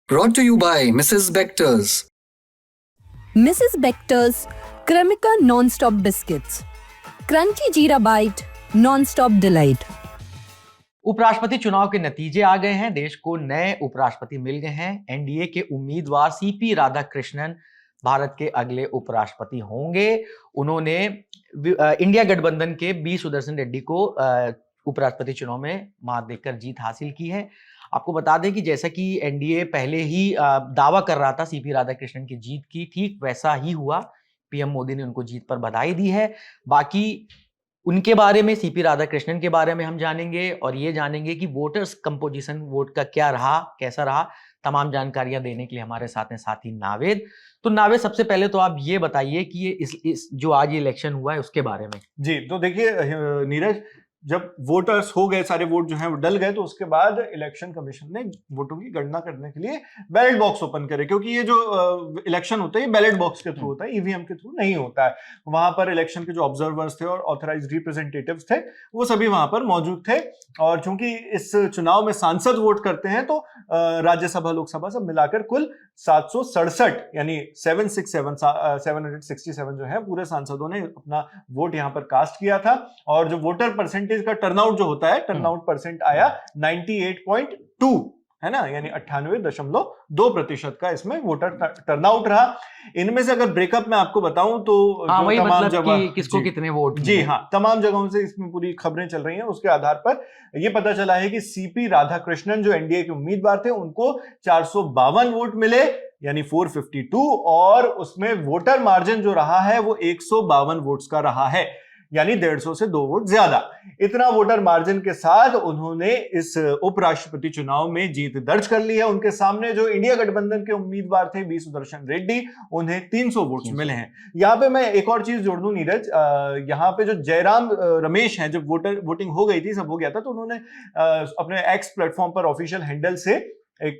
Brought to you by Mrs. Bectors. Mrs. Bectors Cremica Non-Stop Biscuits. Crunchy Jeera Bite, Non-Stop Delight. उपराष्ट्रपति चुनाव के नतीजे आ गए हैं। देश को नए उपराष्ट्रपति मिल गए हैं। एनडीए के उम्मीदवार सीपी राधाकृष्णन भारत के अगले उपराष्ट्रपति होंगे। उन्होंने इंडिया गठबंधन के बी सुदर्शन रेड्डी को उपराष्ट्रपति चुनाव में मात देकर जीत हासिल की है। आपको बता दें कि जैसा कि एनडीए पहले ही दावा कर रहा था सीपी राधाकृष्णन की जीत की, ठीक वैसा ही हुआ। पीएम मोदी ने उनको जीत पर बधाई दी है। बाकी उनके बारे में, सीपी राधाकृष्णन के बारे में हम जानेंगे और ये जानेंगे कि वोटर्स कंपोजिशन वोट का क्या रहा, कैसा रहा। तमाम जानकारियां देने के लिए हमारे साथ हैं साथी नावेद। तो नावेद, सबसे पहले तो आप ये बताइए कि ये इस जो आज ये इलेक्शन हुआ है उसके बारे में। जी, तो देखिए नीरज, जब वोटर्स हो गए, सारे वोट जो हैं वो डल गए, तो उसके बाद इलेक्शन कमीशन ने वोटों की गणना करने के लिए बैलेट बॉक्स ओपन करे, क्योंकि ये जो इलेक्शन होता है ये बैलेट बॉक्स के थ्रू होता है, ईवीएम के थ्रू नहीं होता है। वहां पर इलेक्शन के जो ऑब्जर्वर्स थे और ऑथराइज्ड रिप्रेजेंटेटिव्स थे वो सभी वहां पर मौजूद थे। और चूंकि इस चुनाव में सांसद वोट करते हैं तो राज्यसभा लोकसभा सब मिलाकर कुल 767 यानी 767 जो है पूरे सांसदों ने अपना वोट यहां पर कास्ट किया था। और जो वोटर परसेंटेज का टर्नआउट जो होता है, टर्नआउट परसेंट आया 98.2, है ना, यानी 98.2% का इसमें वोटर टर्नआउट रहा। इनमें से अगर ब्रेकअप में आपको बताऊं तो वही तमाम जगह कि किसको कितने वोट, जी हाँ, तमाम जगहों से इसमें पूरी खबरें चल रही हैं। उसके आधार पर यह पता चला है कि सीपी राधाकृष्णन जो एनडीए के उम्मीदवार थे उनको 452 वोट मिले, यानी 452, और उसमें वोटर मार्जिन जो रहा है वो 152 वोट्स का रहा है, यानी 150 से 2 वोट ज्यादा। इतना वोटर मार्जिन के साथ उन्होंने इस उपराष्ट्रपति चुनाव में जीत दर्ज कर ली है। उनके सामने जो इंडिया गठबंधन के उम्मीदवार थे बी सुदर्शन रेड्डी, उन्हें 300 वोट्स मिले हैं। यहां पे मैं एक और चीज जोड़ दूं नीरज, यहां पे जो जयराम रमेश हैं, जब वोटिंग हो गई थी, सब हो गया था, तो उन्होंने अपने एक्स प्लेटफॉर्म पर ऑफिशियल हैंडल से एक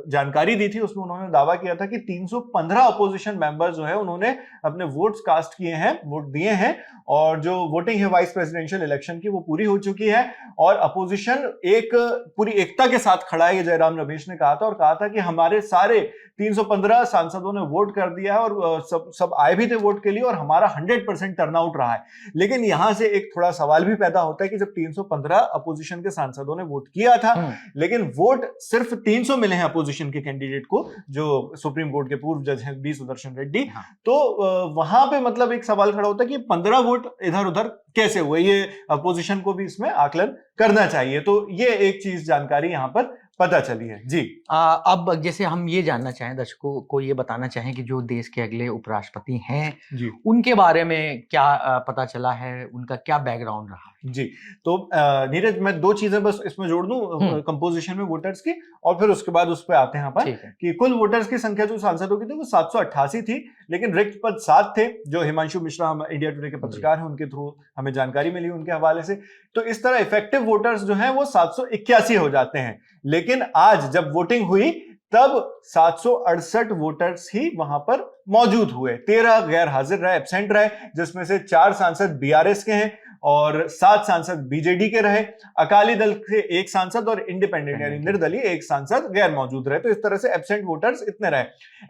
जानकारी दी थी। उसमें उन्होंने दावा किया था कि 315 अपोजिशन मेंबर्स जो है उन्होंने अपने वोट्स कास्ट किए हैं, वोट दिए हैं, और जो वोटिंग है वाइस प्रेसिडेंशियल इलेक्शन की वो पूरी हो चुकी है। और अपोजिशन एक पूरी एकता के साथ खड़ा है, ये जयराम रमेश ने कहा था, और कहा था कि हमारे सारे 315 सांसदों ने वोट कर दिया है और सब आए भी थे वोट के लिए, और हमारा 100% टर्नआउट रहा है। लेकिन यहां से एक थोड़ा सवाल भी पैदा होता है कि जब 315 अपोजिशन के सांसदों ने वोट किया था, लेकिन वोट सिर्फ 300 मिले हैं अपोजिशन के कैंडिडेट को, जो सुप्रीम कोर्ट के पूर्व जज हैं बी सुदर्शन रेड्डी, तो वहां पे मतलब एक सवाल खड़ा होता है कि 15 वोट इधर उधर कैसे हुए, ये अपोजिशन को भी इसमें आकलन करना चाहिए। तो ये एक चीज जानकारी यहां पर पता चली है। जी, अब जैसे हम ये जानना चाहें, दर्शकों को ये बताना चाहें कि जो देश के अगले उपराष्ट्रपति हैं जी, उनके बारे में क्या पता चला है, उनका क्या बैकग्राउंड रहा है। जी, तो नीरज, मैं 2 चीजें बस इसमें जोड़ दूं कंपोजिशन में वोटर्स की, और फिर उसके बाद उस पर आते हैं पर कि कुल वोटर्स की संख्या जो सांसदों की थी वो 788 थी, लेकिन रिक्त पद 7 थे, जो हिमांशु मिश्रा इंडिया टुडे के पत्रकार हैं, उनके थ्रू हमें जानकारी मिली उनके हवाले से। तो इस तरह इफेक्टिव वोटर्स जो हैं वो 781 हो जाते हैं। लेकिन आज जब वोटिंग हुई तब 768 वोटर्स ही वहां पर मौजूद हुए, 13 गैर हाजिर रहे, एब्सेंट रहे, जिसमें से 4 सांसद बीआरएस के हैं और 7 सांसद बीजेडी के रहे। अकाली दल के 1 सांसद और इंडिपेंडेंट यानी निर्दलीय 1 सांसद गैर मौजूद रहे। तो इस तरह से एब्सेंट वोटर्स इतने रहे।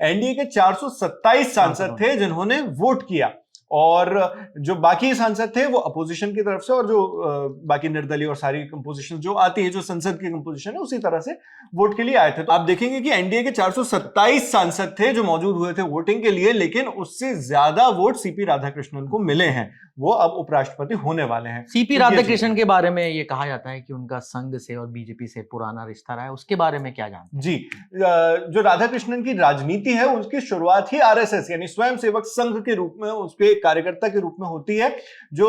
एनडीए के 427 सांसद थे जिन्होंने वोट किया, और जो बाकी सांसद थे वो अपोजिशन की तरफ से, और जो बाकी निर्दलीय और सारी कंपोजिशन जो आती है, जो संसद की कंपोजिशन है, उसी तरह से वोट के लिए आए थे। तो आप देखेंगे कि एनडीए के 427 सांसद थे जो मौजूद हुए थे वोटिंग के लिए, लेकिन उससे ज्यादा वोट सीपी राधाकृष्णन को मिले हैं। वो अब उपराष्ट्रपति होने वाले हैं। सीपी राधाकृष्णन के बारे में ये कहा जाता है कि उनका संघ से और बीजेपी से पुराना रिश्ता रहा है, उसके बारे में क्या जानते हैं? जी, जो राधाकृष्णन की राजनीति है उसकी शुरुआत ही आरएसएस यानी स्वयंसेवक संघ के रूप में, उसके कार्यकर्ता के रूप में होती है। जो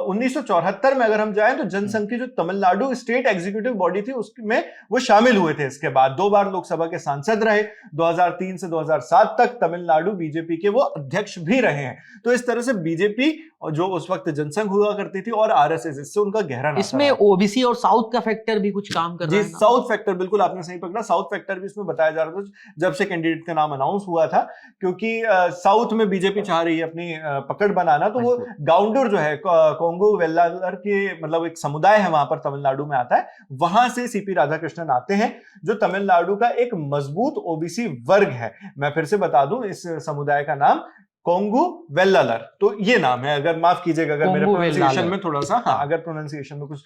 1974 में अगर हम जाएं तो जनसंघ की जो तमिलनाडु स्टेट एग्जीक्यूटिव बॉडी थी उसमें वो शामिल हुए थे। इसके बाद 2 बार लोकसभा के सांसद रहे, 2003 से 2007 तक तमिलनाडु बीजेपी के वो अध्यक्ष भी रहे हैं। तो इस तरह से बीजेपी और जो उस वक्त जनसंघ हुआ करती थी, और आरएसएस, इससे उनका गहरा नाता इसमें रहा। ओबीसी और साउथ का फैक्टर भी कुछ काम कर रहा जी, है ना? साउथ फैक्टर, बिल्कुल आपने सही पकड़ा, साउथ फैक्टर भी इसमें बताया जा रहा था जब से कैंडिडेट का नाम अनाउंस हुआ था, क्योंकि साउथ में बीजेपी चाह रही है अपनी पकड़ बनाना, तो वो गाउंडूर जो है कोंगू वेल्लालर के मतलब एक समुदाय है वहां पर, तमिलनाडु में आता है, वहां से सीपी राधाकृष्णन आते हैं, जो तमिलनाडु का एक मजबूत ओबीसी वर्ग है। मैं फिर से बता दूं, इस समुदाय का नाम कोंगू वेल्लालर, तो ये नाम है, अगर माफ कीजिएगा अगर मेरे प्रोनाउंसिएशन में थोड़ा सा, हाँ, अगर प्रोनाउंसिएशन में कुछ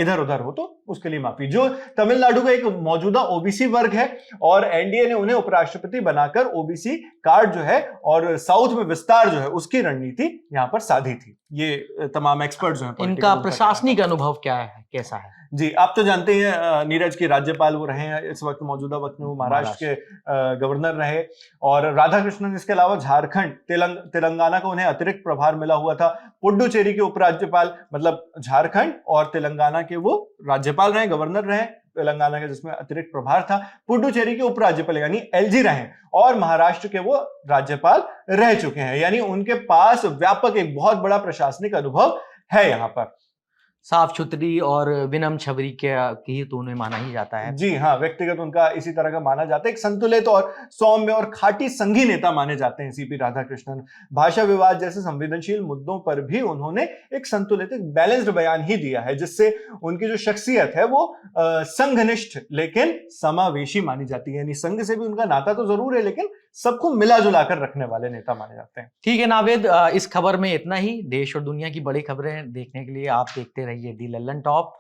इधर उधर हो तो उसके लिए माफी। जो तमिलनाडु का एक मौजूदा ओबीसी वर्ग है, और एनडीए ने उन्हें उपराष्ट्रपति बनाकर ओबीसी कार्ड जो है और साउथ में विस्तार जो है उसकी रणनीति यहां पर साधी थी। ये तमाम एक्सपर्ट जो है। इनका प्रशासनिक अनुभव क्या है, कैसा है? जी, आप तो जानते हैं नीरज के राज्यपाल वो रहे हैं इस वक्त, मौजूदा वक्त में वो महाराष्ट्र के गवर्नर रहे, और राधाकृष्णन इसके अलावा झारखंड, तेलंगाना का उन्हें अतिरिक्त प्रभार मिला हुआ था। पुडुचेरी के उपराज्यपाल, मतलब झारखंड और तेलंगाना के वो राज्यपाल रहे, गवर्नर रहे, तेलंगाना के जिसमें अतिरिक्त प्रभार था, पुडुचेरी के उपराज्यपाल यानी एलजी रहे, और महाराष्ट्र के वो राज्यपाल रह चुके हैं, यानी उनके पास व्यापक एक बहुत बड़ा प्रशासनिक अनुभव है यहाँ पर। साफ सुथरी और विनम्र छवरी की तो उन्हें माना ही जाता है। जी हाँ, व्यक्तिगत उनका इसी तरह का माना जाता है, एक संतुलित और सौम्य और खाटी संघी नेता माने जाते हैं सीपी राधाकृष्णन। भाषा विवाद जैसे संवेदनशील मुद्दों पर भी उन्होंने एक संतुलित, एक बैलेंस्ड बयान ही दिया है, जिससे उनकी जो शख्सियत है वो संघनिष्ठ लेकिन समावेशी मानी जाती है, यानी संघ से भी उनका नाता तो जरूर है लेकिन सबको मिला जुला कर रखने वाले नेता माने जाते हैं। ठीक है नावेद, इस खबर में इतना ही। देश और दुनिया की बड़ी खबरें देखने के लिए आप देखते रहिए दी लल्लन टॉप।